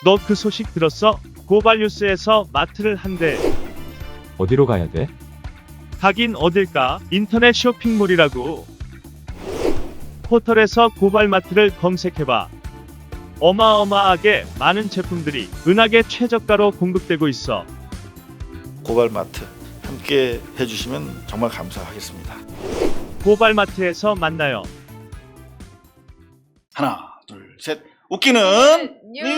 너 그 소식 들었어? 고발뉴스에서 마트를 한대. 어디로 가야 돼? 가긴 어딜까? 인터넷 쇼핑몰이라고. 포털에서 고발마트를 검색해봐. 어마어마하게 많은 제품들이 은하계 최저가로 공급되고 있어. 고발마트 함께 해주시면 정말 감사하겠습니다. 고발마트에서 만나요. 하나, 둘, 셋. 웃기는 뉴스.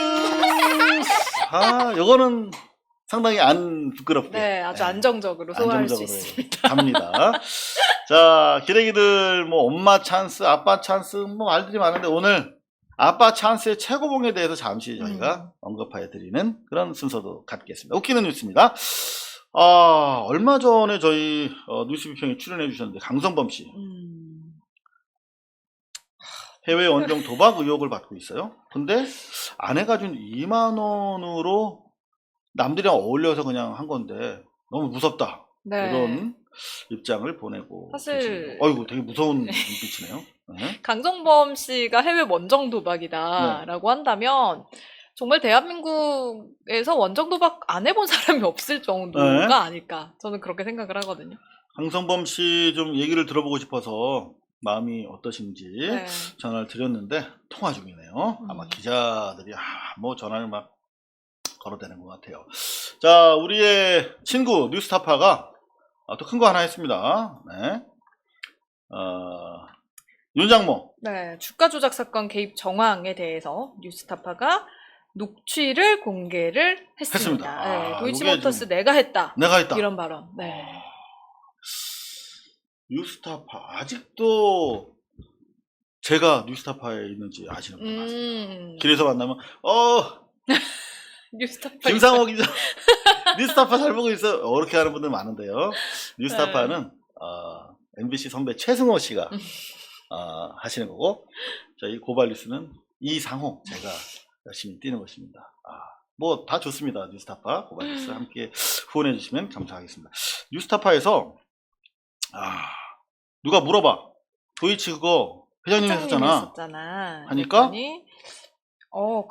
요거는 상당히 안 부끄럽게. 네, 아주 안정적으로 소화할 수 안정적으로 있습니다. 갑니다. 자, 기레기들 뭐 엄마 찬스, 아빠 찬스 뭐 말들이 많은데 오늘 아빠 찬스의 최고봉에 대해서 잠시 저희가 언급하여 드리는 그런 순서도 갖겠습니다. 웃기는 뉴스입니다. 얼마 전에 저희 뉴스 비평에 출연해 주셨는데 강성범 씨 해외 원정 도박 의혹을 받고 있어요. 근데 아내가 준 2만 원으로 남들이랑 어울려서 그냥 한 건데 너무 무섭다. 네. 이런 입장을 보내고 사실- 계십니다. 어이구 되게 무서운 눈빛이네요. 네. 강정범 씨가 해외 원정 도박이다라고 한다면 정말 대한민국에서 원정 도박 안 해본 사람이 없을 정도가 네. 아닐까. 저는 그렇게 생각을 하거든요. 강성범 씨 좀 얘기를 들어보고 싶어서 마음이 어떠신지 네. 전화를 드렸는데 통화 중이네요. 아마 기자들이 뭐 전화를 막 걸어대는 것 같아요. 자, 우리의 친구 뉴스타파가 또 큰 거 하나 했습니다. 네. 윤장모. 네, 주가 조작 사건 개입 정황에 대해서 뉴스타파가 녹취를 공개를 했습니다. 했습니다. 네, 이게 도이치모터스 지금 내가 했다. 내가 했다. 이런 발언. 네. 뉴스타파 아직도 제가 뉴스타파에 있는지 아시는 분 많습니다. 길에서 만나면 뉴스타파 김상호 기자 뉴스타파 잘 보고 있어 이렇게 하는 분들 많은데요. 뉴스타파는 MBC 선배 최승호 씨가 하시는 거고 저희 고발 뉴스는 이상호 제가 열심히 뛰는 것입니다. 뭐 다 좋습니다. 뉴스타파 고발 뉴스 함께 후원해 주시면 감사하겠습니다. 뉴스타파에서 누가 물어봐. 도이치 그거 회장님이 했었잖아. 하니까? 그랬더니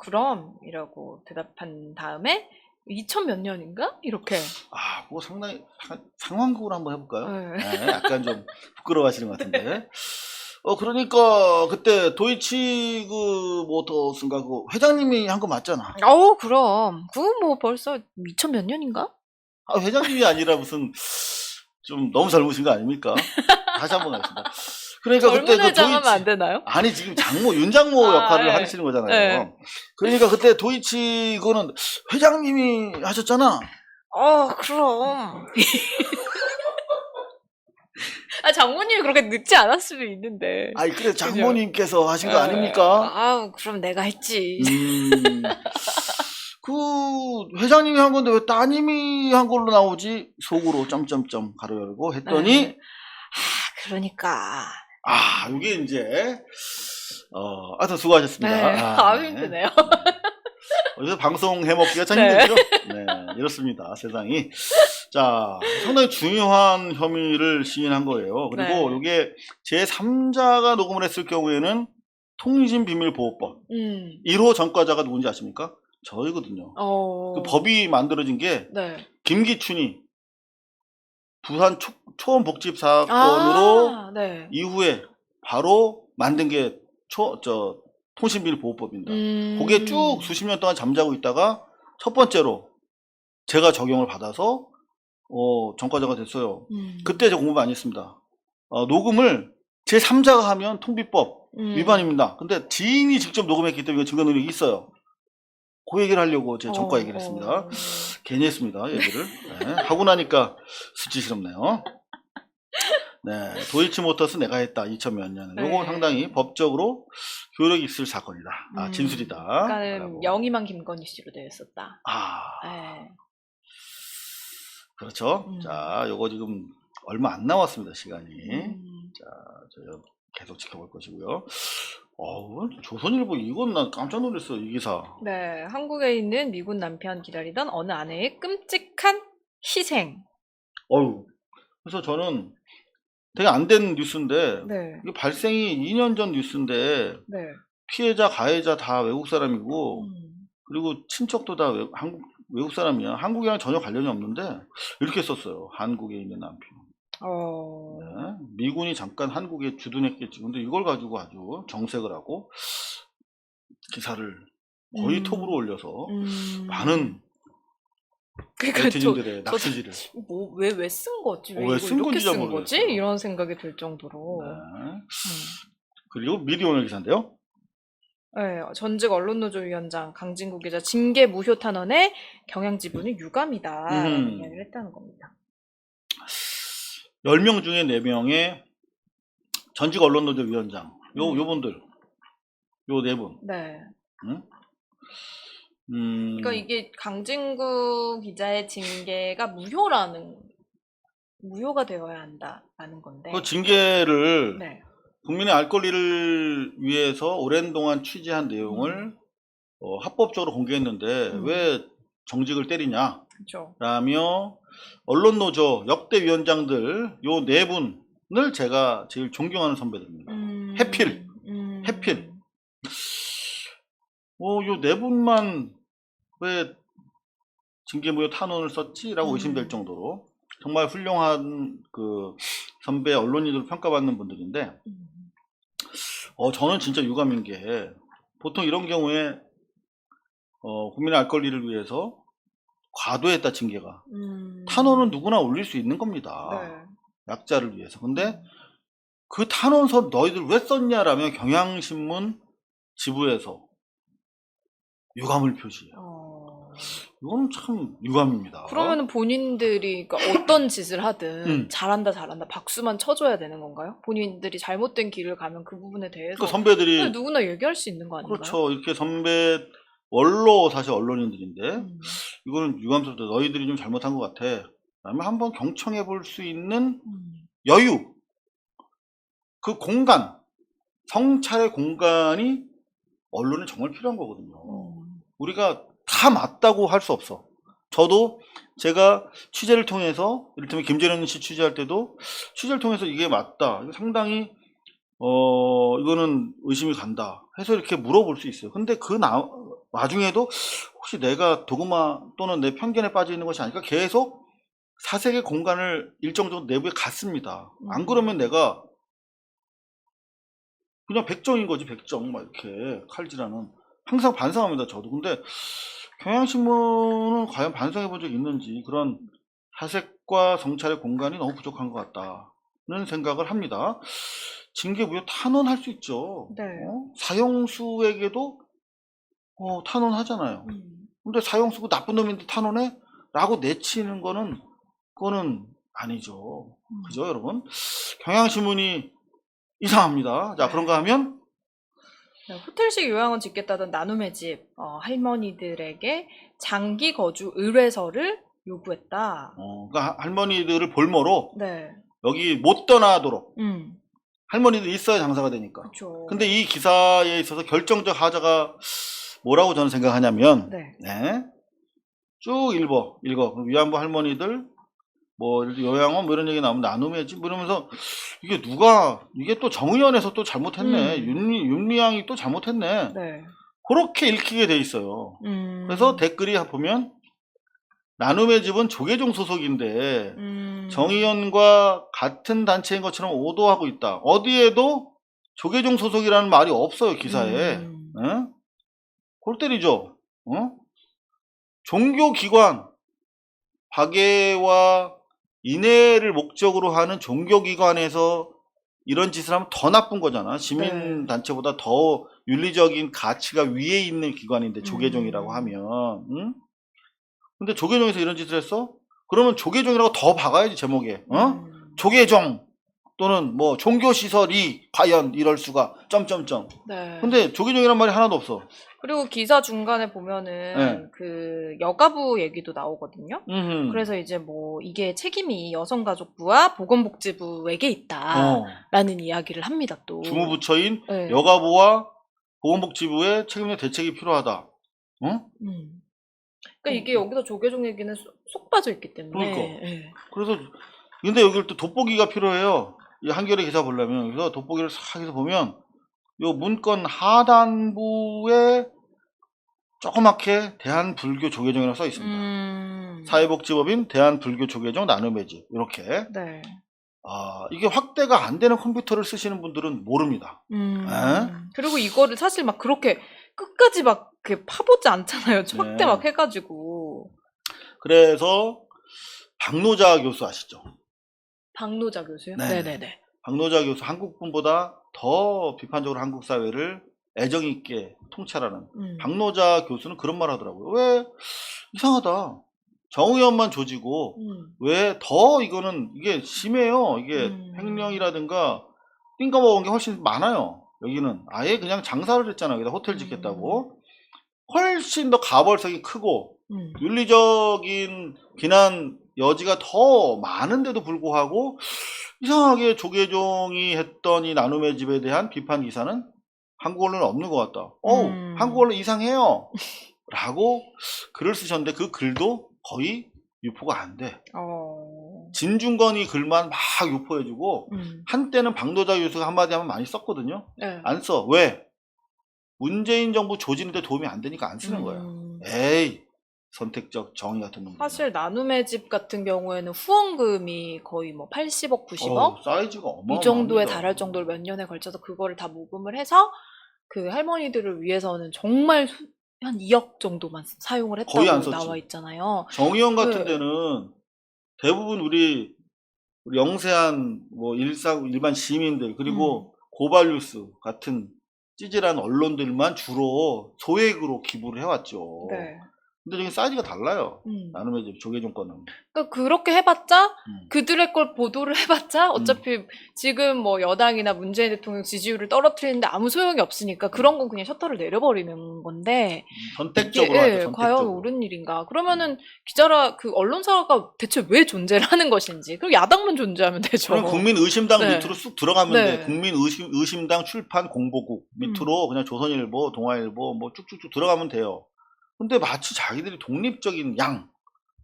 그럼 이라고 대답한 다음에 2000 몇 년인가? 이렇게. 뭐 상당히 상황극으로 한번 해볼까요? 네. 네, 약간 좀 부끄러워하시는 것 같은데. 그러니까 그때 도이치 그 모터스인가 그 회장님이 한 거 맞잖아. 그럼. 그거 뭐 벌써 2000 몇 년인가? 회장님이 아니라 무슨 좀 너무 젊으신 거 아닙니까? 다시 한번 하겠습니다. 그러니까 그때 젊은 회장하면 안 되나요? 아니 지금 윤장모 역할을 네. 하시는 거잖아요. 네. 그러니까 그때 도이치 그거는 회장님이 하셨잖아. 그럼. 장모님이 그렇게 늦지 않았을 수도 있는데. 그래 장모님께서 하신 거 아닙니까? 그럼 내가 했지. 그 회장님이 한 건데 왜 따님이 한 걸로 나오지? 속으로 점점점 가로 열고 했더니 그러니까. 이게 이제 하여튼 수고하셨습니다. 네. 힘드네요. 여기서 방송 해먹기가 참 힘들죠? 네, 이렇습니다. 세상이. 자, 상당히 중요한 혐의를 시인한 거예요. 그리고 네. 이게 제3자가 녹음을 했을 경우에는 통신비밀보호법 1호 전과자가 누군지 아십니까? 저희거든요. 그 법이 만들어진 게 네. 김기춘이 부산 초원복집 사건으로 네. 이후에 바로 만든 게 통신비밀보호법입니다. 그게 쭉 수십 년 동안 잠자고 있다가 첫 번째로 제가 적용을 받아서 전과자가 됐어요. 그때 제가 공부 많이 했습니다. 녹음을 제3자가 하면 통비법 위반입니다. 근데 지인이 직접 녹음했기 때문에 증거 능력이 있어요. 그 얘기를 하려고 제가 전과 얘기를 했습니다. 괜히 했습니다. 얘기를. 네, 하고 나니까 수치스럽네요. 네, 도이치모터스 내가 했다. 2000 몇 년에. 요거 상당히 법적으로 효력이 있을 사건이다. 진술이다. 그러니까는 영이만 김건희 씨로 되어 있었다. 네. 그렇죠. 자, 요거 지금 얼마 안 남았습니다. 시간이. 자, 저희 계속 지켜볼 것이고요. 조선일보 이건 난 깜짝 놀랐어. 이 기사. 네, 한국에 있는 미군 남편 기다리던 어느 아내의 끔찍한 희생. 그래서 저는 되게 안 된 뉴스인데 네. 이게 발생이 2년 전 뉴스인데 네. 피해자, 가해자 다 외국 사람이고 그리고 친척도 다 외국 사람이야. 한국이랑 전혀 관련이 없는데 이렇게 썼어요. 한국에 있는 남편. 네. 미군이 잠깐 한국에 주둔했겠지. 근데 이걸 가지고 아주 정색을 하고 기사를 거의 톱으로 올려서 많은 그러니까 네티즌들의 낚시질을. 왜 쓴 거지? 왜 왜 이걸 쓴 이렇게 건지 잘 쓴 거지? 모르겠어요. 이런 생각이 들 정도로. 네. 그리고 미디어오늘 기사인데요. 네, 전직 언론노조 위원장 강진구 기자 징계 무효 탄원에 경향 지분이 유감이다라는 이야기를 했다는 겁니다. 10명 중에 4명의 전직 언론노조 위원장. 요분들. 요 4분. 네. 응? 그러니까 이게 강진구 기자의 징계가 무효가 되어야 한다라는 건데. 그 징계를 네. 국민의 알 권리를 위해서 오랜 동안 취재한 내용을 합법적으로 공개했는데 왜 정직을 때리냐? 그렇죠. 라며 언론노조 역대 위원장들 요 4분을 제가 제일 존경하는 선배들입니다. 해필. 요 4분만 왜 징계무효 탄원을 썼지라고 의심될 정도로 정말 훌륭한 그 선배 언론인으로 평가받는 분들인데 저는 진짜 유감인 게 보통 이런 경우에 국민의 알 권리를 위해서 과도했다 징계가 탄원은 누구나 올릴 수 있는 겁니다. 네. 약자를 위해서. 근데 그 탄원서 너희들 왜 썼냐라며 경향신문 지부에서 유감을 표시해요. 이건 참 유감입니다. 그러면은 본인들이 그러니까 어떤 짓을 하든 잘한다 박수만 쳐줘야 되는 건가요? 본인들이 잘못된 길을 가면 그 부분에 대해서 그 선배들이 누구나 얘기할 수 있는 거 아닌가요? 그렇죠. 이렇게 선배 원로 사실 언론인들인데 이거는 유감스럽다. 너희들이 좀 잘못한 것 같아. 그러면 한번 경청해 볼 수 있는 여유, 그 공간, 성찰의 공간이 언론에 정말 필요한 거거든요. 우리가 다 맞다고 할 수 없어. 저도 제가 취재를 통해서 이를테면 김재련 씨 취재할 때도 취재를 통해서 이게 맞다. 상당히 이거는 의심이 간다 해서 이렇게 물어볼 수 있어요. 근데 그 와중에도 혹시 내가 도그마 또는 내 편견에 빠져 있는 것이 아닐까 계속 사색의 공간을 일정 정도 내부에 갔습니다. 안 그러면 내가 그냥 백정인 거지. 백정 막 이렇게 칼질하는. 항상 반성합니다. 저도. 근데 경향신문은 과연 반성해 본 적이 있는지 그런 사색과 성찰의 공간이 너무 부족한 것 같다는 생각을 합니다. 징계무효 탄원할 수 있죠. 네. 사형수에게도 탄원하잖아요. 근데 사형수고 나쁜 놈인데 탄원해? 라고 내치는 그거는 아니죠. 그죠, 여러분? 경향신문이 이상합니다. 자, 그런가 하면 네, 호텔식 요양원 짓겠다던 나눔의 집 할머니들에게 장기 거주 의뢰서를 요구했다. 그러니까 할머니들을 볼모로 네. 여기 못 떠나도록 할머니들이 있어야 장사가 되니까. 그렇죠. 근데 이 기사에 있어서 결정적 하자가 뭐라고 저는 생각하냐면 네. 쭉 읽어. 그럼 위안부 할머니들 뭐 요양원 뭐 이런 얘기 나오면 나눔의 집 뭐 이러면서 이게 또 정의연에서 또 잘못했네. 윤미향이 또 잘못했네. 네. 그렇게 읽히게 돼 있어요. 그래서 댓글이 보면 나눔의 집은 조계종 소속인데 정의연과 같은 단체인 것처럼 오도하고 있다. 어디에도 조계종 소속이라는 말이 없어요. 기사에. 골 때리죠. 종교기관 박애와 인해를 목적으로 하는 종교기관에서 이런 짓을 하면 더 나쁜 거잖아. 시민단체보다 더 윤리적인 가치가 위에 있는 기관인데 조계종이라고 하면. 근데 조계종에서 이런 짓을 했어? 그러면 조계종이라고 더 박아야지 제목에. 조계종 또는 뭐 종교시설이 과연 이럴 수가 점점점. 네. 근데 조계종이란 말이 하나도 없어. 그리고 기사 중간에 보면은 그 여가부 얘기도 나오거든요. 그래서 이제 뭐 이게 책임이 여성가족부와 보건복지부에게 있다라는 이야기를 합니다. 또 주무부처인 여가부와 보건복지부의 책임의 대책이 필요하다. 그러니까 이게 여기서 조계종 얘기는 쏙 빠져 있기 때문에. 그러니까. 그래서 근데 여기를 또 돋보기가 필요해요. 이 한겨레 기사 보려면 그래서 돋보기를 싹 해서 보면 요 문건 하단부에 조그맣게 대한불교조계종이라고 써 있습니다. 사회복지법인 대한불교조계종 나눔의 집 이렇게. 네. 이게 확대가 안 되는 컴퓨터를 쓰시는 분들은 모릅니다. 그리고 이거를 사실 막 그렇게 끝까지 막 파보지 않잖아요. 확대 네. 막 해가지고. 그래서 박노자 교수 아시죠? 박노자 교수요? 네. 네네네. 박노자 교수 한국분보다 더 비판적으로 한국 사회를 애정 있게 통찰하는 박노자 교수는 그런 말 하더라고요. 왜 이상하다. 정의원만 조지고 왜 더 이거는 이게 심해요. 이게 횡령이라든가 띵까먹은 게 훨씬 많아요. 여기는 아예 그냥 장사를 했잖아요. 여기다 호텔 짓겠다고. 훨씬 더 가벌성이 크고 윤리적인 비난 여지가 더 많은데도 불구하고 이상하게 조계종이 했던 이 나눔의 집에 대한 비판 기사는 한국 언론은 없는 것 같다. 한국 언론 이상해요. 라고 글을 쓰셨는데 그 글도 거의 유포가 안 돼. 진중권이 글만 막 유포해주고 한때는 박노자 교수가 한마디 하면 많이 썼거든요. 네. 안 써. 왜? 문재인 정부 조지는데 도움이 안 되니까 안 쓰는 거야. 에이, 선택적 정의 같은 놈. 사실 나눔의 집 같은 경우에는 후원금이 거의 뭐 80억, 90억 사이즈가 이 정도에 달할 정도로 몇 년에 걸쳐서 그거를 다 모금을 해서 그 할머니들을 위해서는 정말 한 2억 정도만 사용을 거의 안 했다고 썼지. 나와 있잖아요. 정의원 같은 네. 데는 대부분 우리 영세한 뭐 일반 시민들 그리고 고발뉴스 같은 찌질한 언론들만 주로 소액으로 기부를 해왔죠. 네. 근데 저기 사이즈가 달라요. 나눔의 집 조계종 거는. 그러니까 그렇게 해봤자 그들의 걸 보도를 해봤자 어차피 지금 뭐 여당이나 문재인 대통령 지지율을 떨어뜨리는데 아무 소용이 없으니까 그런 건 그냥 셔터를 내려버리는 건데 선택적으로 이게, 하죠. 예, 선택적으로. 과연 옳은 일인가? 그러면은 기자라 그 언론사가 대체 왜 존재를 하는 것인지 그럼 야당만 존재하면 되죠. 그럼 국민의심당 네. 밑으로 쑥 들어가면 네. 돼. 국민의심당 출판 공보국 밑으로 그냥 조선일보, 동아일보 뭐 쭉쭉쭉 들어가면 돼요. 근데 마치 자기들이 독립적인 양,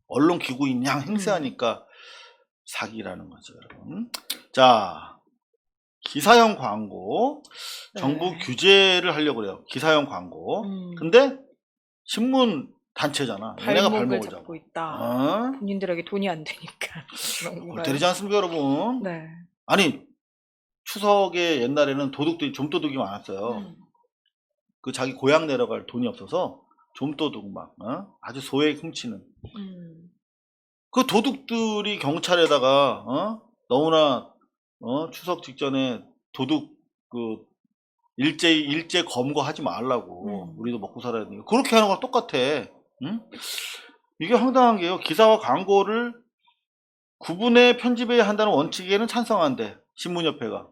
언론 기구인 양 행세하니까 사기라는 거죠, 여러분. 자, 기사형 광고. 네. 정부 규제를 하려고 그래요. 기사형 광고. 근데 신문 단체잖아. 얘네가 발목을 잡고 있다. 본인들에게 돈이 안 되니까. 골 때리지 않습니까, 여러분? 네. 아니, 추석에 옛날에는 도둑들이 좀도둑이 많았어요. 그 자기 고향 내려갈 돈이 없어서 좀도둑 막 아주 소액 훔치는 그 도둑들이 경찰에다가 너무나 추석 직전에 도둑 그 일제 검거하지 말라고 우리도 먹고 살아야 되니까 그렇게 하는 거랑 똑같아. 이게 황당한 게요. 기사와 광고를 구분해 편집해야 한다는 원칙에는 찬성한대 신문협회가.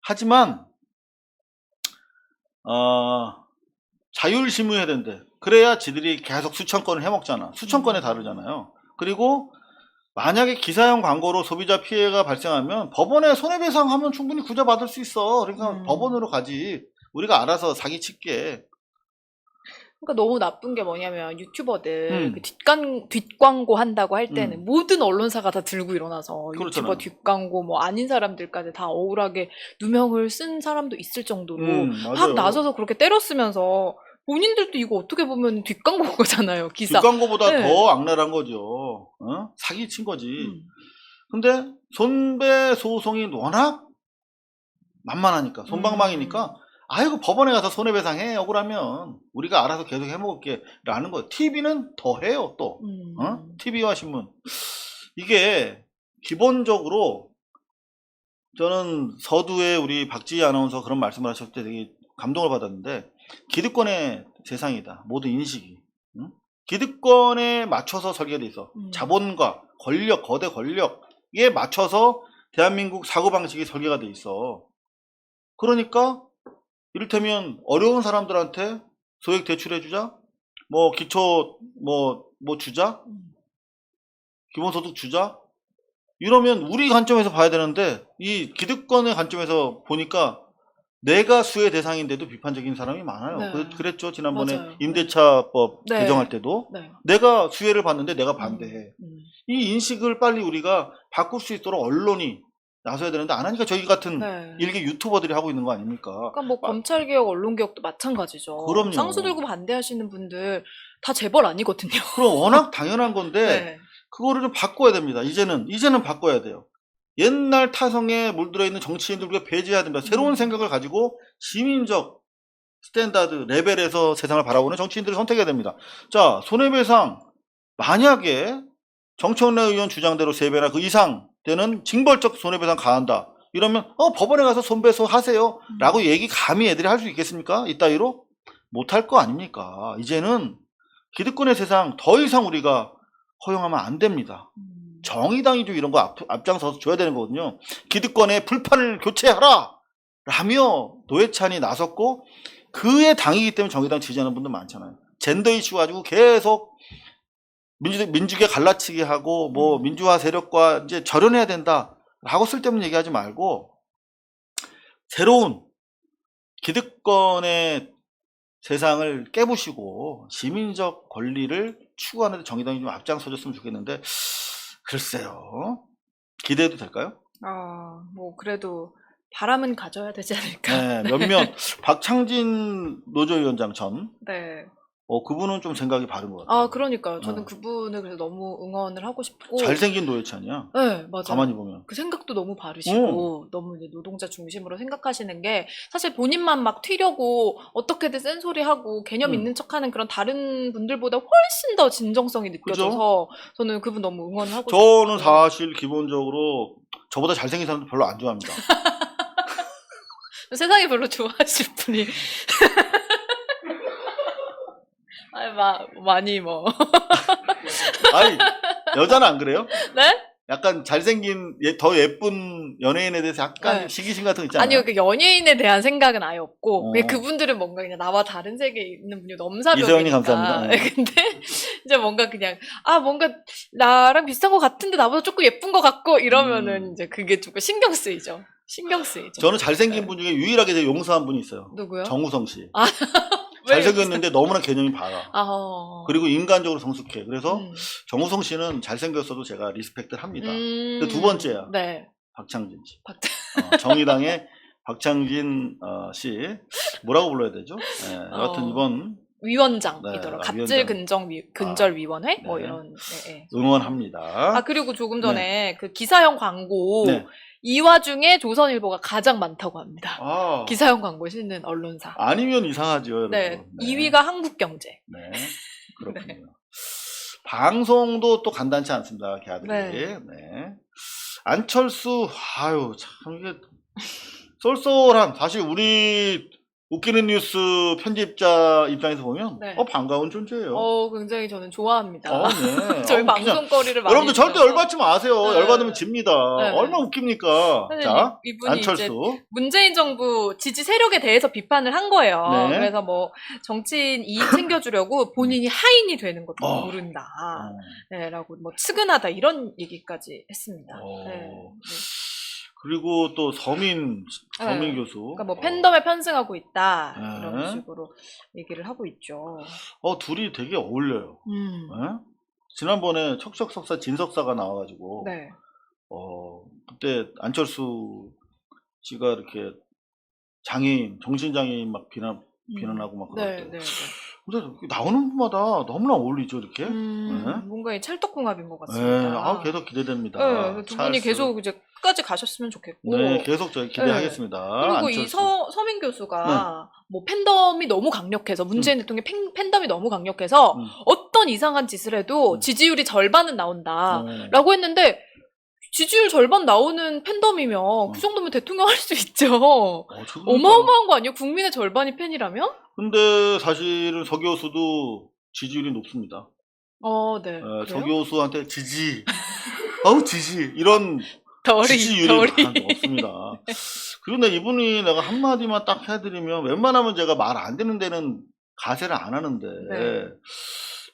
하지만 자율신문해야 된대. 그래야 지들이 계속 수천 건을 해먹잖아. 수천 건에 다르잖아요. 그리고 만약에 기사형 광고로 소비자 피해가 발생하면 법원에 손해배상하면 충분히 구제받을 수 있어. 그러니까 법원으로 가지. 우리가 알아서 사기칠게. 그러니까 너무 나쁜 게 뭐냐면 유튜버들 그 뒷광고 한다고 할 때는 모든 언론사가 다 들고 일어나서 그렇잖아요. 유튜버 뒷광고 뭐 아닌 사람들까지 다 억울하게 누명을 쓴 사람도 있을 정도로 막 나서서 그렇게 때렸으면서 본인들도 이거 어떻게 보면 뒷광고잖아요. 기사. 뒷광고보다 네. 더 악랄한 거죠. 사기친 거지. 근데 손배 소송이 워낙 만만하니까 손방망이니까 아이고 법원에 가서 손해배상해 억울하면 우리가 알아서 계속 해먹을게 라는 거예요. TV는 더 해요 또. TV와 신문. 이게 기본적으로 저는 서두에 우리 박지희 아나운서 그런 말씀을 하셨을 때 되게 감동을 받았는데 기득권의 세상이다. 모든 인식이. 기득권에 맞춰서 설계돼 있어. 자본과 권력, 거대 권력에 맞춰서 대한민국 사고방식이 설계가 돼 있어. 그러니까 이를테면 어려운 사람들한테 소액 대출해주자, 뭐 기초 뭐 주자, 기본소득 주자, 이러면 우리 관점에서 봐야 되는데 이 기득권의 관점에서 보니까 내가 수혜 대상인데도 비판적인 사람이 많아요. 네. 그랬죠 지난번에 맞아요. 임대차법 네. 개정할 때도 네. 내가 수혜를 받는데 내가 반대해. 이 인식을 빨리 우리가 바꿀 수 있도록 언론이 나서야 되는데 안 하니까 저희 같은 네. 일개 유튜버들이 하고 있는 거 아닙니까? 그러니까 뭐 검찰개혁, 언론개혁도 마찬가지죠. 그럼요. 쌍수 들고 반대하시는 분들 다 재벌 아니거든요. 그럼 워낙 당연한 건데 네. 그거를 좀 바꿔야 됩니다. 이제는 바꿔야 돼요. 옛날 타성에 물들어 있는 정치인들 우리가 배제해야 됩니다. 새로운 생각을 가지고 시민적 스탠다드 레벨에서 세상을 바라보는 정치인들을 선택해야 됩니다. 자, 손해배상 만약에 정청래 의원 주장대로 3배나 그 이상 되는 징벌적 손해배상 가한다. 이러면 법원에 가서 손배소 하세요 라고 얘기 감히 애들이 할 수 있겠습니까? 이따위로 못할 거 아닙니까? 이제는 기득권의 세상 더 이상 우리가 허용하면 안 됩니다. 정의당이 좀 이런 거 앞장서서 줘야 되는 거거든요. 기득권의 불판을 교체하라 라며 노회찬이 나섰고 그의 당이기 때문에 정의당 지지하는 분들 많잖아요. 젠더 이슈 가지고 계속 민주계 갈라치기 하고 뭐 민주화 세력과 이제 절연해야 된다라고 쓸데없는 얘기하지 말고 새로운 기득권의 세상을 깨부시고 시민적 권리를 추구하는 데 정의당이 좀 앞장서줬으면 좋겠는데 글쎄요. 기대해도 될까요? 뭐 그래도 바람은 가져야 되지 않을까. 네, 몇몇 박창진 노조위원장 전 네. 그분은 좀 생각이 바른 것 같아요. 그러니까요. 저는 그분을 그래서 너무 응원을 하고 싶고. 잘생긴 노회찬이야. 네, 맞아요. 가만히 보면. 그 생각도 너무 바르시고, 너무 이제 노동자 중심으로 생각하시는 게, 사실 본인만 막 튀려고, 어떻게든 센소리하고, 개념 있는 척 하는 그런 다른 분들보다 훨씬 더 진정성이 느껴져서, 저는 그분 너무 응원을 하고 싶어요. 저는 사실 기본적으로 저보다 잘생긴 사람도 별로 안 좋아합니다. 세상에 별로 좋아하실 분이. 많이 뭐. 아니, 여자는 안 그래요? 네? 약간 잘생긴, 더 예쁜 연예인에 대해서 약간 네. 시기심 같은 거 있잖아요. 아니요, 그 연예인에 대한 생각은 아예 없고, 그냥 그분들은 뭔가 그냥 나와 다른 세계에 있는 분이 넘사벽이니까. 이세영님 감사합니다. 네. 근데 이제 뭔가 그냥, 뭔가 나랑 비슷한 것 같은데 나보다 조금 예쁜 것 같고 이러면은 이제 그게 조금 신경 쓰이죠. 저는 잘생긴 분 중에 유일하게 제가 용서한 분이 있어요. 누구요? 정우성 씨. 왜 잘생겼는데 너무나 개념이 바라. 그리고 인간적으로 성숙해. 그래서 정우성 씨는 잘생겼어도 제가 리스펙트를 합니다. 근데 두 번째야. 네. 박창진 씨. 정의당의 박창진 씨. 뭐라고 불러야 되죠? 네, 여하튼 이번 위원장이더라고요. 갑질 근절 위원회? 뭐 네. 이런. 네. 응원합니다. 그리고 조금 전에 그 기사형 광고. 네. 이 와중에 조선일보가 가장 많다고 합니다. 기사형 광고 싣는 언론사. 아니면 이상하죠, 여러분. 네. 2위가 한국경제. 네. 그렇군요. 네. 방송도 또 간단치 않습니다, 걔들이. 네. 안철수, 참 이게 쏠쏠한, 사실 우리 웃기는 뉴스 편집자 입장에서 보면 반가운 존재예요. 굉장히 저는 좋아합니다. 네. 저희 방송거리를 많이 여러분들 절대 열받지 마세요. 네. 열받으면 집니다. 얼마나 웃깁니까? 자, 이분이 안철수. 이제 문재인 정부 지지 세력에 대해서 비판을 한 거예요. 네. 그래서 뭐 정치인 이익 챙겨주려고 본인이 하인이 되는 것도 모른다. 네, 라고 뭐 측은하다 이런 얘기까지 했습니다. 네. 그리고 또 서민 교수. 그러니까 뭐 팬덤에 편승하고 있다. 이런 식으로 얘기를 하고 있죠. 둘이 되게 어울려요. 지난번에 척척석사 진석사가 나와가지고. 네. 그때 안철수 씨가 이렇게 장애인, 정신장애인 막 비난하고 막 그럴 때. 근데 나오는 분마다 너무나 어울리죠, 이렇게. 뭔가 이 찰떡궁합인 것 같습니다. 계속 기대됩니다. 두 분이 계속 이제 끝까지 가셨으면 좋겠고. 네, 계속 저희 기대하겠습니다. 그리고 이 서민 교수가 뭐 팬덤이 너무 강력해서 문재인 대통령 팬덤이 너무 강력해서 어떤 이상한 짓을 해도 지지율이 절반은 나온다라고 했는데 지지율 절반 나오는 팬덤이면 그 정도면 대통령 할 수 있죠. 어마어마한 거 아니에요? 국민의 절반이 팬이라면? 근데 사실은 서 교수도 지지율이 높습니다. 네. 서 교수한테 지지 이런 지지율이 없습니다. 그런데 이분이 내가 한마디만 딱 해드리면 웬만하면 제가 말 안 되는 데는 가세를 안 하는데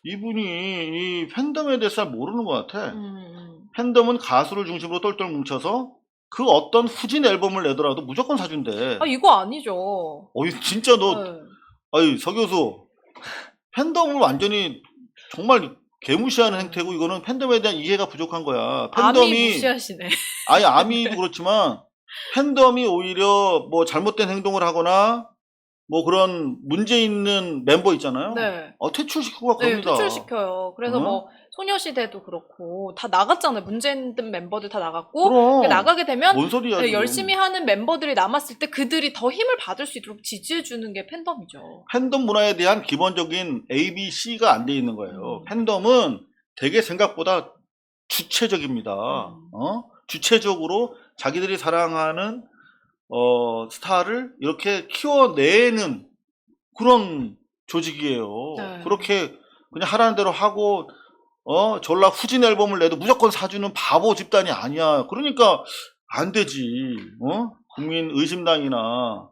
이분이 이 팬덤에 대해서 잘 모르는 것 같아. 팬덤은 가수를 중심으로 똘똘 뭉쳐서 그 어떤 후진 앨범을 내더라도 무조건 사준대. 이거 아니죠. 진짜 너 서 교수 팬덤을 완전히 정말 개무시하는 행태고 이거는 팬덤에 대한 이해가 부족한 거야. 아미 팬덤이 무시하시네. 아니 아미도 그렇지만 팬덤이 오히려 뭐 잘못된 행동을 하거나 뭐 그런 문제 있는 멤버 있잖아요. 네. 퇴출시키고 네, 그럽니다. 퇴출시켜요. 그래서 뭐 소녀시대도 그렇고 다 나갔잖아요. 문제 있는 멤버들 다 나갔고 그럼 나가게 되면 뭔 소리야? 네, 지금. 열심히 하는 멤버들이 남았을 때 그들이 더 힘을 받을 수 있도록 지지해주는 게 팬덤이죠. 팬덤 문화에 대한 기본적인 A, B, C가 안 돼 있는 거예요. 팬덤은 되게 생각보다 주체적입니다. 주체적으로 자기들이 사랑하는 스타를 이렇게 키워내는 그런 조직이에요. 네. 그렇게 그냥 하라는 대로 하고 졸라 후진 앨범을 내도 무조건 사주는 바보 집단이 아니야. 그러니까 안 되지. 국민 의심당이나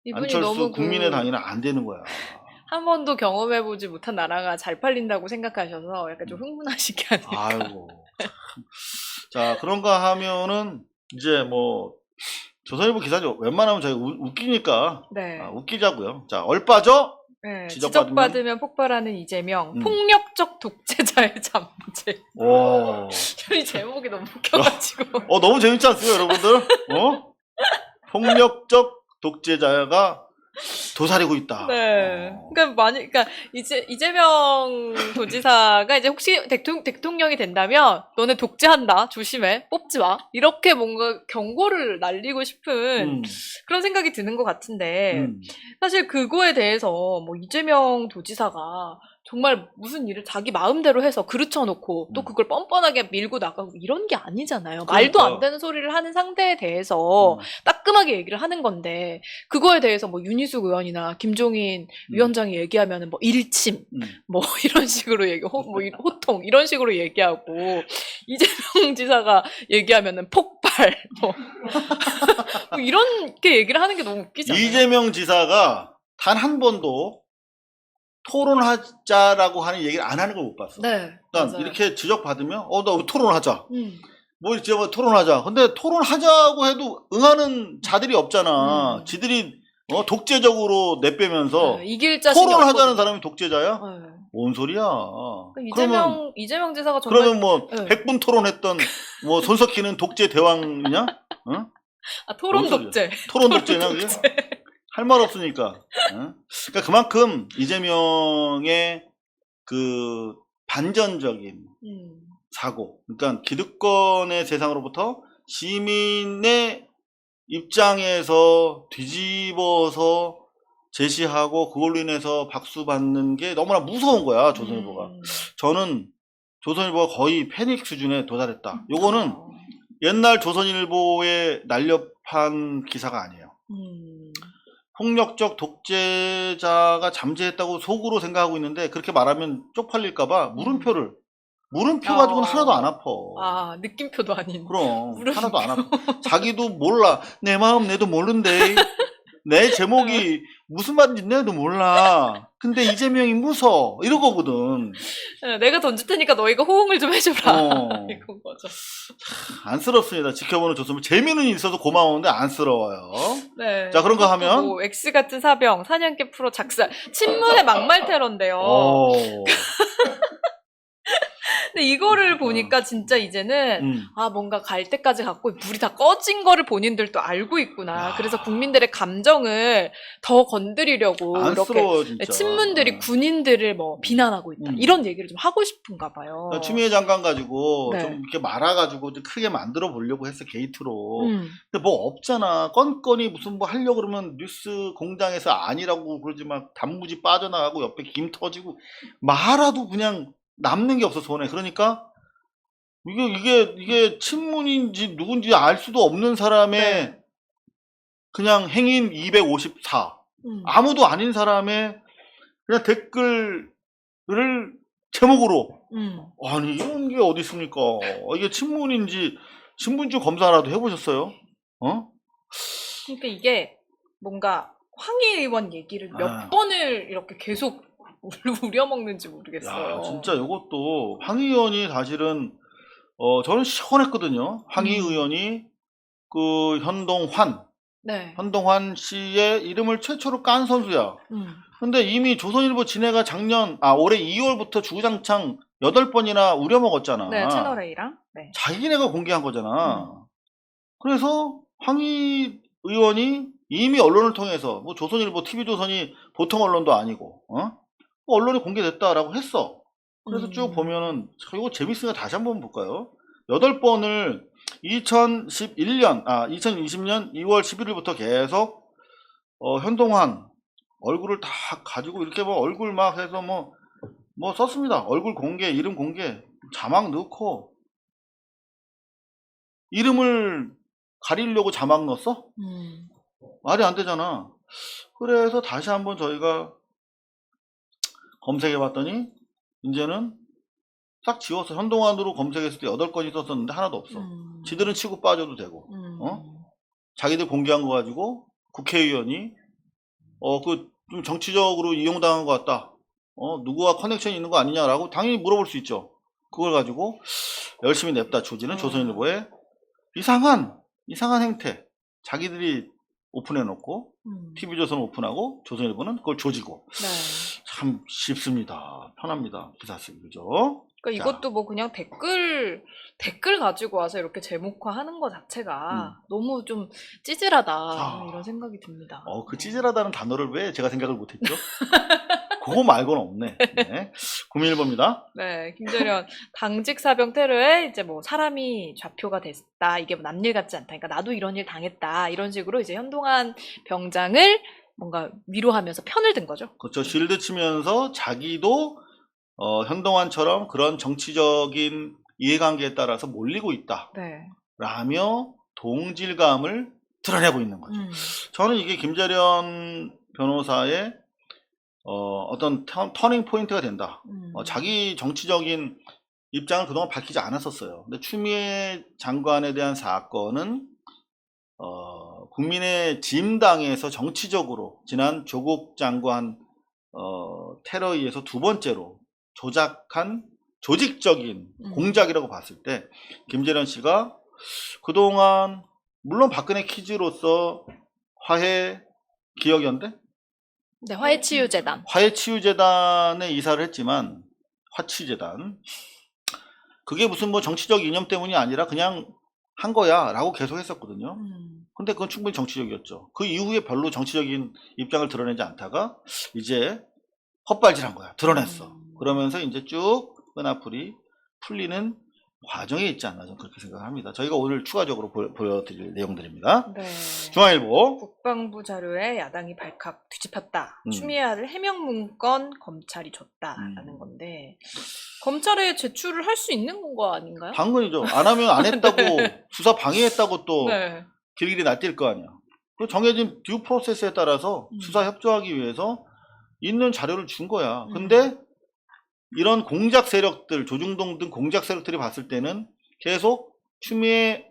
이분이 안철수 너무 국민의당이나 안 되는 거야. 한 번도 경험해보지 못한 나라가 잘 팔린다고 생각하셔서 약간 좀 흥분하시게 하네요. 아이고. 자, 그런가 하면은 이제 뭐 조선일보 기사죠. 웬만하면 저희 웃기니까 네. 웃기자고요. 자, 얼빠져 네, 지적받으면 지적받으면 폭발하는 이재명, 음. 폭력적 독재자의 잠재. 오. 이 제목이 너무 웃겨가지고. 너무 재밌지 않습니까, 여러분들? 폭력적 독재자가 도사리고 있다. 네. 그러니까 이재명 도지사가 이제 혹시 대통령이 된다면 너네 독재한다. 조심해. 뽑지 마. 이렇게 뭔가 경고를 날리고 싶은 그런 생각이 드는 것 같은데 사실 그거에 대해서 뭐 이재명 도지사가 정말 무슨 일을 자기 마음대로 해서 그르쳐놓고 또 그걸 뻔뻔하게 밀고 나가고 이런 게 아니잖아요. 말도 안 되는 소리를 하는 상대에 대해서 따끔하게 얘기를 하는 건데 그거에 대해서 뭐 윤희숙 의원이나 김종인 위원장이 얘기하면은 뭐 일침 뭐 이런 식으로 뭐 호통 이런 식으로 얘기하고 이재명 지사가 얘기하면은 폭발 뭐 이렇게 얘기를 하는 게 너무 웃기잖아요. 이재명 지사가 단 한 번도 토론하자라고 하는 얘기를 안 하는 걸 못 봤어. 네. 그러니까 맞아요. 이렇게 지적받으면 나 토론하자. 뭐 이제 뭐 토론하자. 근데 토론하자고 해도 응하는 자들이 없잖아. 지들이 독재적으로 내빼면서 이길 자신이 토론하자는 없거든요. 사람이 독재자야? 네. 뭔 소리야? 이재명 지사가 정말 그러면 뭐 네. 100분 토론했던 뭐 손석희는 독재 대왕이냐? 토론 뭔 소리야? 독재. 토론 독재냐 그게? 할 말 없으니까. 그러니까 그만큼 이재명의 그 반전적인 사고, 그러니까 기득권의 세상으로부터 시민의 입장에서 뒤집어서 제시하고 그걸로 인해서 박수 받는 게 너무나 무서운 거야, 조선일보가. 저는 조선일보가 거의 패닉 수준에 도달했다. 요거는 옛날 조선일보의 날렵한 기사가 아니에요. 폭력적 독재자가 잠재했다고 속으로 생각하고 있는데 그렇게 말하면 쪽팔릴까봐 물음표 가지고는 하나도 안 아파. 느낌표도 아닌. 그럼 물음표. 하나도 안 아파. 자기도 몰라. 내 마음 내도 모른대. 내 제목이 무슨 말인지 내도 몰라. 근데 이재명이 무서워. 이러거든. 내가 던질 테니까 너희가 호응을 좀 해줘라. 이건 거죠. 안쓰럽습니다. 지켜보는 조선일보. 재미는 있어서 고마운데 안쓰러워요. 네. 자, 그런 거 하면 뭐 X 같은 사병, 사냥개 프로 작살, 친문의 막말 테러인데요. 근데 이거를 보니까 진짜 이제는 뭔가 갈 때까지 갖고 불이 다 꺼진 거를 본인들도 알고 있구나. 그래서 국민들의 감정을 더 건드리려고 안쓰러워, 이렇게 진짜. 친문들이 군인들을 뭐 비난하고 있다. 이런 얘기를 좀 하고 싶은가 봐요. 추미애 장관 가지고 네. 좀 이렇게 말아가지고 좀 크게 만들어 보려고 했어, 게이트로. 음. 근데 뭐 없잖아. 건건이 무슨 뭐 하려고 그러면 뉴스 공장에서 아니라고 그러지 막 단무지 빠져나가고 옆에 김 터지고 말아도 그냥 남는 게 없어, 손에. 그러니까 이게 친문인지 누군지 알 수도 없는 사람의 네. 그냥 행인 254. 아무도 아닌 사람의 그냥 댓글을 제목으로 아니 이런 게 어디 있습니까? 이게 친문인지 신분증 검사라도 해보셨어요? 그러니까 이게 뭔가 황희 의원 얘기를 몇 번을 이렇게 계속 우려먹는지 모르겠어요. 야, 진짜 이것도 황희 의원이 사실은 저는 시원했거든요. 황희 의원이 그 현동환 씨의 이름을 최초로 깐 선수야. 근데 이미 조선일보 진해가 올해 2월부터 주구장창 8번이나 우려먹었잖아. 네, 채널A랑. 네. 자기네가 공개한 거잖아. 그래서 황희 의원이 이미 언론을 통해서 뭐 조선일보, TV조선이 보통 언론도 아니고 언론이 공개됐다라고 했어. 그래서 쭉 보면은 이거 재밌으니까 다시 한번 볼까요? 8번을 2020년 2월 11일부터 계속 현동환 얼굴을 다 가지고 이렇게 뭐 얼굴 막 해서 뭐 썼습니다. 얼굴 공개, 이름 공개, 자막 넣고 이름을 가리려고 자막 넣었어? 말이 안 되잖아. 그래서 다시 한번 저희가 검색해 봤더니 이제는 싹 지웠어. 현동환으로 검색했을 때 8건이 썼었는데 하나도 없어. 지들은 치고 빠져도 되고 자기들 공개한 거 가지고 국회의원이 좀 정치적으로 이용당한 것 같다. 누구와 커넥션이 있는 거 아니냐라고 당연히 물어볼 수 있죠. 그걸 가지고 열심히 냅다 조지는 조선일보의 이상한 행태. 자기들이 오픈해놓고 TV조선 오픈하고 조선일보는 그걸 조지고. 네. 참 쉽습니다. 편합니다. 기사 쓰기. 그죠? 그러니까 이것도 뭐 그냥 댓글 가지고 와서 이렇게 제목화하는 거 자체가 너무 좀 찌질하다 이런 생각이 듭니다. 그 찌질하다는 단어를 왜 제가 생각을 못했죠? 그거 말고는 없네. 네. 911번입니다. 네, 김재련 당직 사병 테러에 이제 뭐 사람이 좌표가 됐다. 이게 뭐 남일 같지 않다. 그러니까 나도 이런 일 당했다. 이런 식으로 이제 현동환 병장을 뭔가 위로하면서 편을 든 거죠. 그렇죠. 실드 치면서 자기도 현동환처럼 그런 정치적인 이해관계에 따라서 몰리고 있다. 네. 라며 동질감을 드러내고 있는 거죠. 저는 이게 김재련 변호사의 어떤 터닝 포인트가 된다. 자기 정치적인 입장을 그동안 밝히지 않았었어요. 근데 추미애 장관에 대한 사건은 국민의 짐당에서 정치적으로 지난 조국 장관 테러에 의해서 두 번째로 조작한 조직적인 공작이라고 봤을 때 김재련 씨가 그동안 물론 박근혜 키즈로서 화해 기억연대? 네, 화해치유재단. 화해치유재단에 이사를 했지만 화치재단 그게 무슨 뭐 정치적 이념 때문이 아니라 그냥 한 거야 라고 계속 했었거든요. 근데 그건 충분히 정치적이었죠. 그 이후에 별로 정치적인 입장을 드러내지 않다가 이제 헛발질한 거야. 드러냈어. 그러면서 이제 쭉 끈앞풀이 풀리는 과정에 있지 않나 저는 그렇게 생각합니다. 저희가 오늘 추가적으로 보여드릴 내용들입니다. 네. 중앙일보 국방부 자료에 야당이 발칵 뒤집혔다. 추미애 아들 해명 문건 검찰이 줬다라는 건데 검찰에 제출을 할 수 있는 거 아닌가요? 당근이죠. 안 하면 안 했다고 수사 방해했다고 또 네. 길길이 날뛸 거 아니야. 그 정해진 듀 프로세스에 따라서 수사 협조하기 위해서 있는 자료를 준 거야. 근데 이런 공작 세력들, 조중동 등 공작 세력들이 봤을 때는 계속 추미애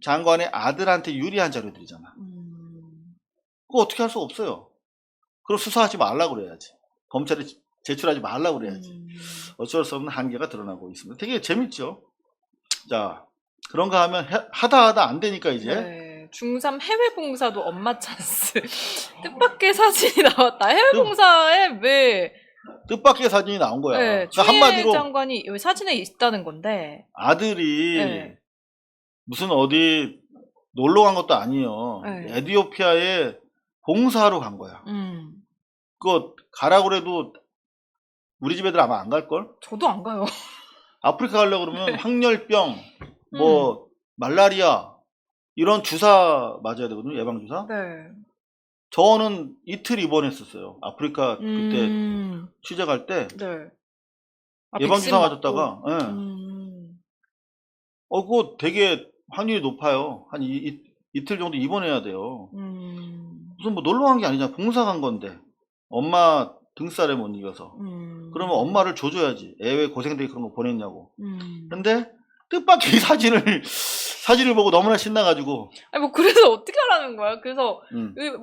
장관의 아들한테 유리한 자료들이잖아. 그거 어떻게 할 수가 없어요. 그럼 수사하지 말라고 그래야지. 검찰에 제출하지 말라고 그래야지. 어쩔 수 없는 한계가 드러나고 있습니다. 되게 재밌죠. 자, 그런가 하면 하다 안 되니까 이제. 네. 중3 해외 봉사도 엄마 찬스. 뜻밖의 사진이 나왔다. 해외 봉사에 왜 뜻밖의 사진이 나온 거야. 네, 그러니까 추미애 한마디로 장관이 여기 사진에 있다는 건데 아들이 네. 무슨 어디 놀러 간 것도 아니에요. 네. 에티오피아에 봉사하러 간 거야. 그거 가라고 그래도 우리 집 애들 아마 안 갈걸? 저도 안 가요. 아프리카 가려고 그러면 항열병, 뭐 말라리아 이런 주사 맞아야 되거든요. 예방주사. 네. 저는 이틀 입원했었어요. 아프리카 그때 취재 갈 때 네. 예방주사 맞았다가 네. 그거 되게 확률이 높아요. 한 이틀 정도 입원해야 돼요. 무슨 뭐 놀러 간 게 아니잖아. 봉사 간 건데 엄마 등살에 못 이겨서 그러면 엄마를 줘줘야지. 애 왜 고생되게 그런 거 보냈냐고. 근데 뜻밖의 사진을 보고 너무나 신나가지고. 아니 뭐 그래서 어떻게 하라는 거야? 그래서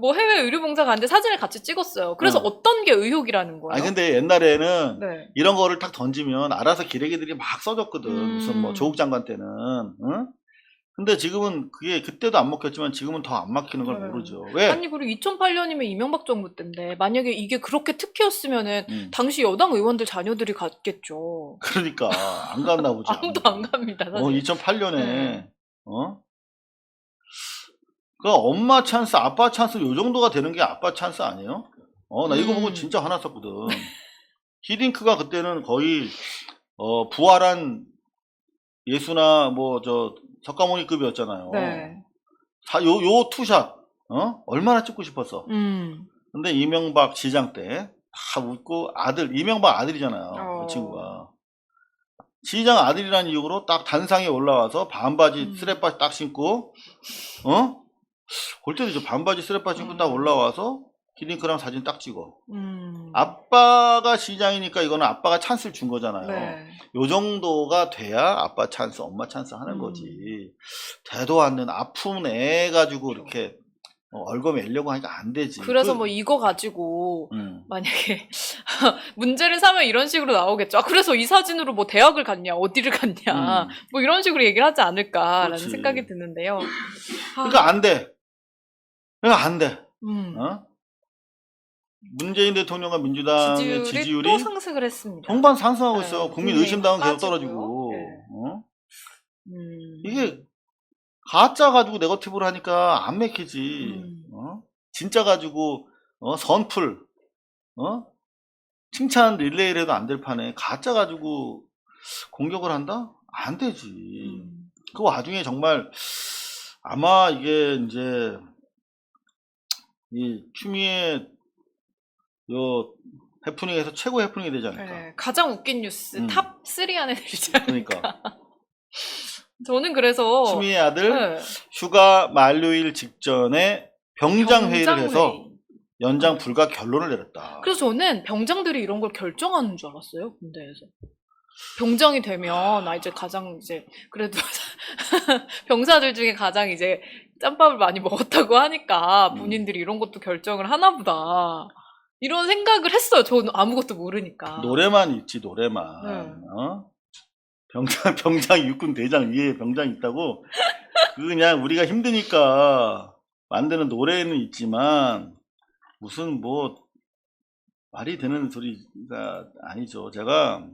뭐 해외 의료봉사 가는데 사진을 같이 찍었어요. 그래서 어떤 게 의혹이라는 거예요? 아니 근데 옛날에는 네. 이런 거를 딱 던지면 알아서 기레기들이 막 써줬거든. 무슨 뭐 조국 장관 때는 응? 근데 지금은 그게 그때도 안 먹혔지만 지금은 더 안 막히는 걸 네. 모르죠. 왜? 아니 그리고 2008년이면 이명박 정부 때인데 만약에 이게 그렇게 특혜였으면은 음. 당시 여당 의원들 자녀들이 갔겠죠. 그러니까 안 갔나 보지. 아무도 안 갑니다. 사실. 2008년에 네. 그 엄마 찬스, 아빠 찬스 요 정도가 되는 게 아빠 찬스 아니에요? 나 이거 보고 진짜 화났었거든. 히딩크가 그때는 거의 부활한 예수나 뭐 저 석가모니급이었잖아요. 네. 요 투샷 얼마나 찍고 싶었어. 근데 이명박 시장 때 다 웃고 이명박 아들이잖아요. 그 친구가. 시장 아들이라는 이유로 딱 단상에 올라와서 반바지 쓰레빠지 딱 신고 볼 때도 이제 반바지 쓰레빠지 신고 딱 올라와서 히딩크랑 사진 딱 찍어. 아빠가 시장이니까 이거는 아빠가 찬스를 준 거잖아요. 네. 요 정도가 돼야 아빠 찬스, 엄마 찬스 하는 거지. 되도 않는 아픈 애 가지고 이렇게 얼거매려고 하니까 안 되지. 그래서 뭐 이거 가지고 만약에 문제를 삼으면 이런 식으로 나오겠죠. 그래서 이 사진으로 뭐 대학을 갔냐, 어디를 갔냐, 뭐 이런 식으로 얘기를 하지 않을까라는 그렇지. 생각이 드는데요. 그러니까 안 돼. 그러니까 안 돼. 문재인 대통령과 민주당의 지지율이 또 상승을 했습니다. 동반 상승하고 네, 있어요. 국민 의심당은 계속 빠지고요. 떨어지고. 네. 이게 가짜 가지고 네거티브를 하니까 안 맥히지. 진짜 가지고 선풀 칭찬 릴레이를 해도 안 될 판에 가짜 가지고 공격을 한다? 안 되지. 그 와중에 정말 아마 이게 이제 이 추미애 요 해프닝에서 최고 해프닝이 되지 않을까. 네, 가장 웃긴 뉴스 탑 3 안에 들지 않을까. 그러니까 저는 그래서 추미애 아들 휴가 만료일 직전에 병장회의를 해서 연장 불가 결론을 내렸다. 그래서 저는 병장들이 이런 걸 결정하는 줄 알았어요, 군대에서. 병장이 되면 이제 가장 이제 그래도 병사들 중에 가장 이제 짬밥을 많이 먹었다고 하니까 본인들이 이런 것도 결정을 하나 보다. 이런 생각을 했어요. 저는 아무것도 모르니까. 노래만 있지, 노래만. 병장 육군 대장 위에 병장 있다고. 그냥 우리가 힘드니까 만드는 노래는 있지만 무슨 뭐 말이 되는 소리가 아니죠. 제가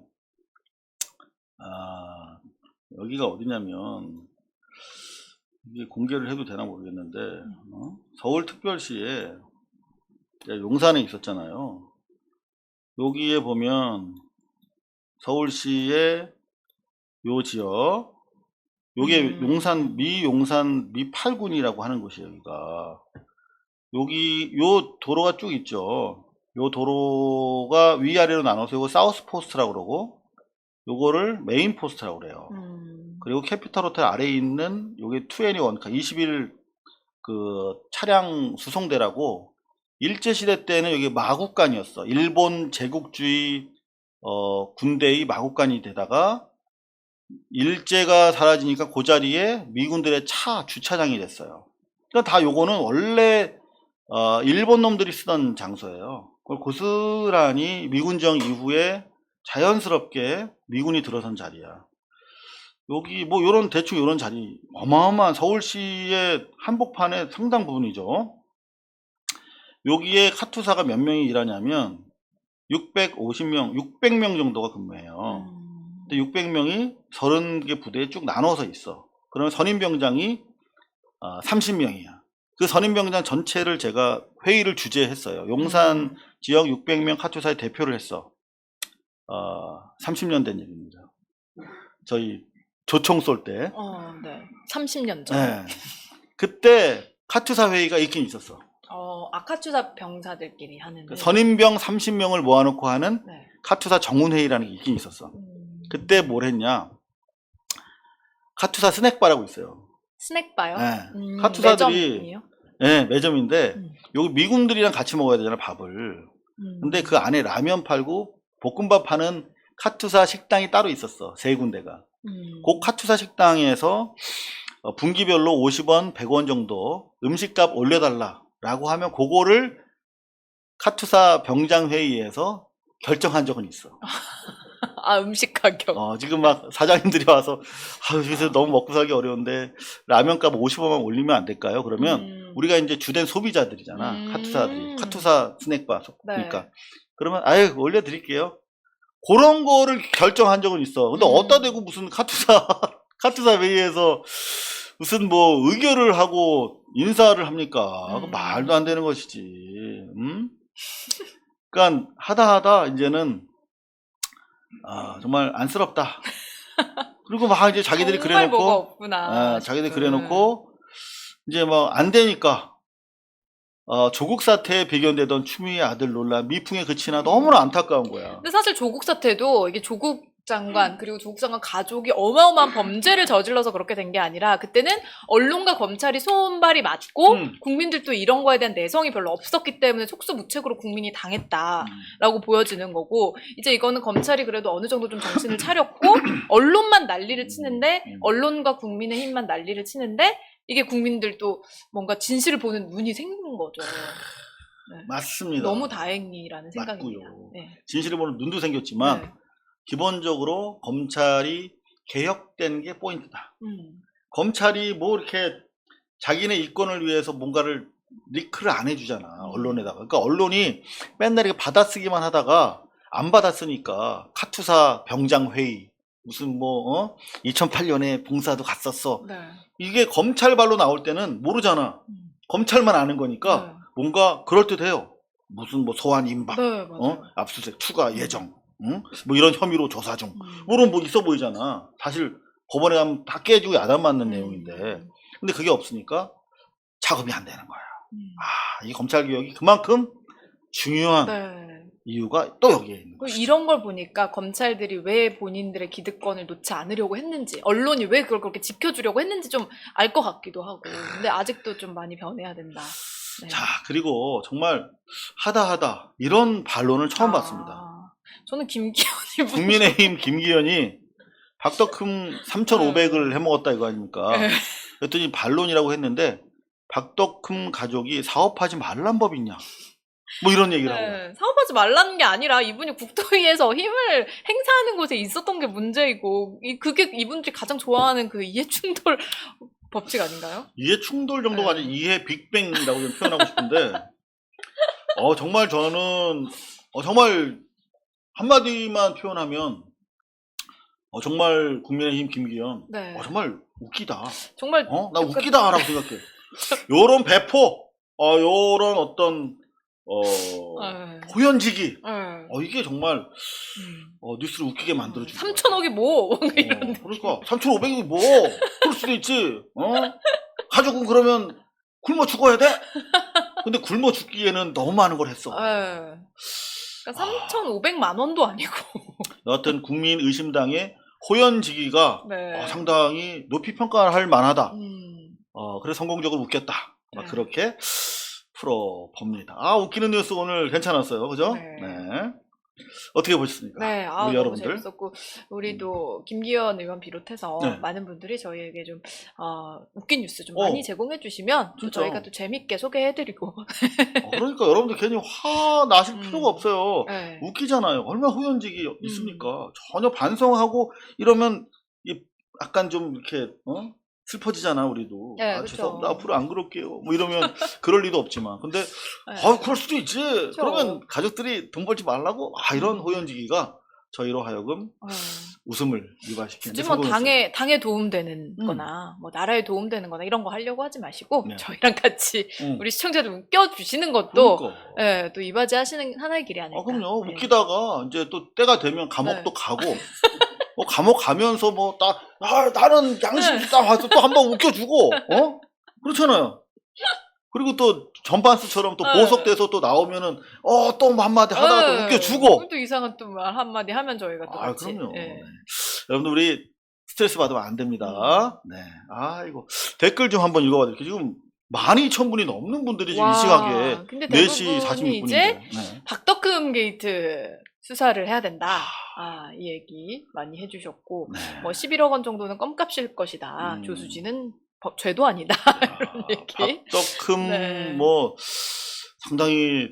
여기가 어디냐면 이게 공개를 해도 되나 모르겠는데 서울특별시에 용산에 있었잖아요. 여기에 보면 서울시의 요 지역 요게 용산 미 8군이라고 하는 곳이에요. 여기가 여기 요 도로가 쭉 있죠. 요 도로가 위아래로 나눠서 요거 사우스 포스트라고 그러고 요거를 메인 포스트라고 그래요. 그리고 캐피털 호텔 아래에 있는 요게 21카 21 그 차량 수송대라고 일제시대 때는 여기 마국간이었어. 일본 제국주의 군대의 마국간이 되다가 일제가 사라지니까 그 자리에 미군들의 차 주차장이 됐어요. 그러니까 다 요거는 원래 일본 놈들이 쓰던 장소예요. 그걸 고스란히 미군정 이후에 자연스럽게 미군이 들어선 자리야. 여기 뭐 요런 대충 요런 자리 어마어마한 서울시의 한복판의 상당 부분이죠. 여기에 카투사가 몇 명이 일하냐면 650명, 600명 정도가 근무해요. 근데 600명이 30개 부대에 쭉 나눠서 있어. 그러면 선임병장이 30명이야. 그 선임병장 전체를 제가 회의를 주재했어요. 용산 지역 600명 카투사의 대표를 했어. 30년 된 일입니다. 저희 조총 쏠 때. 네. 30년 전. 네. 그때 카투사 회의가 있긴 있었어. 카투사 병사들끼리 하는. 선임병 30명을 모아놓고 하는 네. 카투사 정훈회의라는 게 있긴 있었어. 그때 뭘 했냐. 카투사 스낵바라고 있어요. 스낵바요? 네. 카투사들이 매점이에요? 네, 매점인데 여기 미군들이랑 같이 먹어야 되잖아, 밥을. 근데 그 안에 라면 팔고 볶음밥 파는 카투사 식당이 따로 있었어. 3군데가. 그 카투사 식당에서 분기별로 50원, 100원 정도 음식값 올려달라라고 하면 그거를 카투사 병장회의에서 결정한 적은 있어. 아, 음식 가격. 지금 막 사장님들이 와서 요새 너무 먹고 살기 어려운데 라면값 50원만 올리면 안 될까요? 그러면 우리가 이제 주된 소비자들이잖아. 카투사들이. 카투사 스낵바. 그러니까. 네. 그러면 아유 올려드릴게요. 그런 거를 결정한 적은 있어. 근데 어디다 대고 무슨 카투사 회의에서 무슨 뭐 의결을 하고 인사를 합니까? 말도 안 되는 것이지. 그러니까 하다 이제는 정말 안쓰럽다. 그리고 막 이제 자기들이 정말 뭐가 그래놓고 없구나. 자기들이 그래놓고 이제 뭐 안 되니까 조국 사태에 배경되던 추미애 아들 논란 미풍에 그치나 너무나 안타까운 거야. 근데 사실 조국 사태도 이게 조국 장관 그리고 조국 장관 가족이 어마어마한 범죄를 저질러서 그렇게 된 게 아니라 그때는 언론과 검찰이 손발이 맞고 국민들도 이런 거에 대한 내성이 별로 없었기 때문에 속수무책으로 국민이 당했다라고 보여지는 거고 이제 이거는 검찰이 그래도 어느 정도 좀 정신을 차렸고 언론만 난리를 치는데 언론과 국민의힘만 난리를 치는데 이게 국민들도 뭔가 진실을 보는 눈이 생긴 거죠. 네. 맞습니다. 너무 다행이라는 생각입니다. 맞고요. 네. 진실을 보는 눈도 생겼지만 네. 기본적으로 검찰이 개혁된 게 포인트다. 검찰이 뭐 이렇게 자기네 이권을 위해서 뭔가를 리크를 안 해주잖아. 언론에다가. 그러니까 언론이 맨날 이렇게 받아쓰기만 하다가 안 받아쓰니까 카투사 병장회의 무슨 2008년에 봉사도 갔었어. 네. 이게 검찰발로 나올 때는 모르잖아. 검찰만 아는 거니까 네. 뭔가 그럴듯해요. 무슨 소환 임박, 네, 맞아요. 압수수색 추가 예정, 뭐 이런 혐의로 조사 중, 뭐는 뭐 있어 보이잖아. 사실 법원에 가면 다 깨지고 야단 맞는 내용인데, 근데 그게 없으니까 작업이 안 되는 거야. 이 검찰 개혁이 그만큼 중요한 네. 이유가 또 여기에 있는 거죠. 이런 걸 보니까 검찰들이 왜 본인들의 기득권을 놓지 않으려고 했는지, 언론이 왜 그걸 그렇게 지켜주려고 했는지 좀 알 것 같기도 하고. 근데 아직도 좀 많이 변해야 된다. 네. 자, 그리고 정말 하다 이런 반론을 처음 봤습니다. 저는 김기현이 국민의힘 김기현이 박덕흠 3,500을 해먹었다 이거 아닙니까? 네. 그랬더니 반론이라고 했는데 박덕흠 가족이 사업하지 말란 법 있냐? 뭐 이런 얘기를 하고. 네, 사업하지 말라는 게 아니라 이분이 국토위에서 힘을 행사하는 곳에 있었던 게 문제이고 그게 이분들이 가장 좋아하는 그 이해충돌 법칙 아닌가요? 이해 충돌 정도가 아니라 이해 빅뱅이라고 좀 표현하고 싶은데 정말 저는 정말 한마디만 표현하면 정말 국민의힘 김기현 네. 정말 웃기다. 정말 나 웃기다라고 생각해. 요런 배포 요런 어떤 호연지기 이게 정말 뉴스를 웃기게 만들어주고 3,000억이 뭐 이런데. 그러니까 3,500이 뭐 그럴 수도 있지. 가족은 그러면 굶어 죽어야 돼? 근데 굶어 죽기에는 너무 많은 걸 했어. 그러니까 3,500만 원도 아니고. 여하튼 국민 의심당의 호연지기가 네. 상당히 높이 평가할 만하다. 그래서 성공적으로 웃겼다. 네. 그렇게 풀어봅니다. 웃기는 뉴스 오늘 괜찮았어요. 그죠? 네. 어떻게 보셨습니까? 네, 우리 너무 여러분들. 재밌었고 우리도 김기현 의원 비롯해서 네. 많은 분들이 저희에게 좀 웃긴 뉴스 좀 많이 제공해 주시면 진짜. 저희가 또 재밌게 소개해드리고. 그러니까 여러분들 괜히 화 나실 필요가 없어요. 네. 웃기잖아요. 얼마나 호연직이 있습니까? 전혀 반성하고 이러면 약간 좀 이렇게 슬퍼지잖아 우리도. 네, 죄송합니다. 앞으로 안 그럴게요. 뭐 이러면 그럴 리도 없지만. 근데 그럴 수도 있지. 그쵸. 그러면 가족들이 돈 벌지 말라고 이런 호연지기가 저희로 하여금 웃음을 유발시키는 데 굳이 뭐 성공했어요. 당에 도움되는 거나 뭐 나라에 도움되는 거나 이런 거 하려고 하지 마시고 네. 저희랑 같이 우리 시청자들 웃겨주시는 것도 그러니까. 또 이바지하시는 하나의 길이 아닐까. 그럼요. 네. 웃기다가 이제 또 때가 되면 감옥도 네. 가고 감옥 가면서 나는 양심 딱 와서 또 한번 웃겨주고 그렇잖아요. 그리고 또 전반스처럼 또 보석돼서 또 나오면은 또 한마디 하다가 또 웃겨주고 또 이상한 또 말 한마디 하면 저희가 또 같이. 그럼요. 네. 네. 여러분들 우리 스트레스 받으면 안 됩니다. 네. 이거 댓글 좀 한번 읽어봐 드릴게요. 지금 12,000분이 넘는 분들이 지금 이 시각에 근데 4시 대부분이 46분인데 이제 박덕흠 게이트 수사를 해야 된다. 이 얘기 많이 해주셨고 네. 뭐 11억 원 정도는 껌값일 것이다. 조수지는 죄도 아니다. 이런 얘기. 박덕흠 네. 뭐 상당히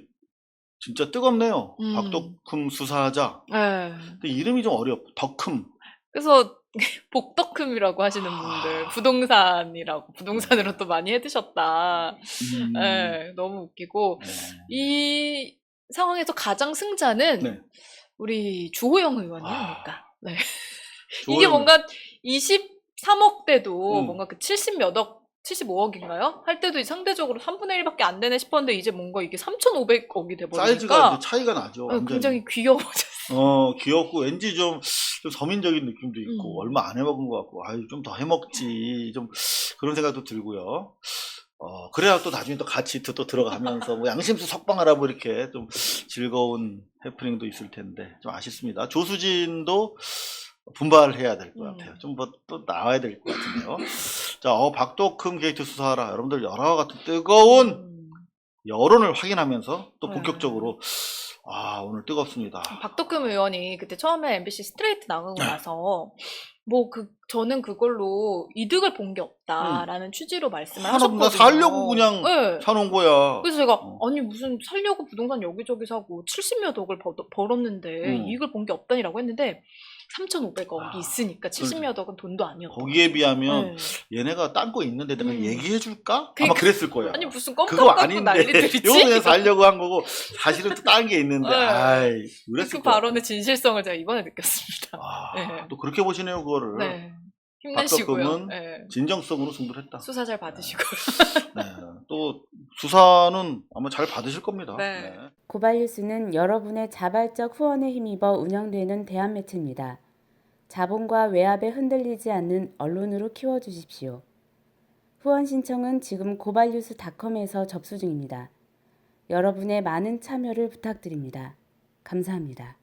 진짜 뜨겁네요. 음. 박덕흠 수사하자. 네. 근데 이름이 좀 어렵고 덕흠. 그래서 복덕흠이라고 하시는 분들 부동산이라고 부동산으로 또 많이 해드셨다. 네, 너무 웃기고 이 상황에서 가장 승자는 네. 우리 주호영 의원이 아닐까. 네. 주호영. 이게 뭔가 23억 대도 뭔가 그 70몇 억 75억인가요? 할 때도 상대적으로 3분의 1밖에 안 되네 싶었는데 이제 뭔가 이게 3,500억이 돼버리니까 사이즈가 이제 차이가 나죠. 굉장히 귀여워졌어요. 귀엽고 왠지 좀 서민적인 느낌도 있고 얼마 안 해먹은 것 같고 아유 좀 더 해먹지 좀 그런 생각도 들고요. 그래야 또 나중에 또 같이 또 들어가면서 뭐 양심수 석방하라 뭐 이렇게 좀 즐거운 해프닝도 있을 텐데 좀 아쉽습니다. 조수진도 분발해야 될 것 같아요. 좀 뭐 또 나와야 될 것 같은데요. 자, 박덕흠 게이트 수사하라. 여러분들 여러와 같은 뜨거운 여론을 확인하면서 또 본격적으로 오늘 뜨겁습니다. 박덕흠 의원이 그때 처음에 MBC 스트레이트 나가고 나서 저는 그걸로 이득을 본 게 없다라는 취지로 말씀을 하셨거든요. 살려고 그냥 사놓은 거야. 그래서 제가 아니 무슨 살려고 부동산 여기저기 사고 70몇 억을 벌었는데 이익을 본 게 없다니라고 했는데 3,500억이 있으니까 70몇 억은 돈도 아니었다. 거기에 비하면 얘네가 딴 거 있는데 내가 얘기해줄까? 아마 그랬을 거야. 아니 무슨 그거 껌값 아닌데 난리들이지? 이거 그냥 살려고 한 거고 사실은 또 딴 게 있는데 그랬을 그 거야. 발언의 진실성을 제가 이번에 느꼈습니다. 또 그렇게 보시네요 그거를. 네. 힘내시고요. 박덕흠은 진정성으로 승부를 했다. 수사 잘 받으시고요. 또 수사는 아마 잘 받으실 겁니다. 고발뉴스는 여러분의 자발적 후원에 힘입어 운영되는 대한매체입니다. 자본과 외압에 흔들리지 않는 언론으로 키워주십시오. 후원 신청은 지금 고발뉴스닷컴에서 접수 중입니다. 여러분의 많은 참여를 부탁드립니다. 감사합니다.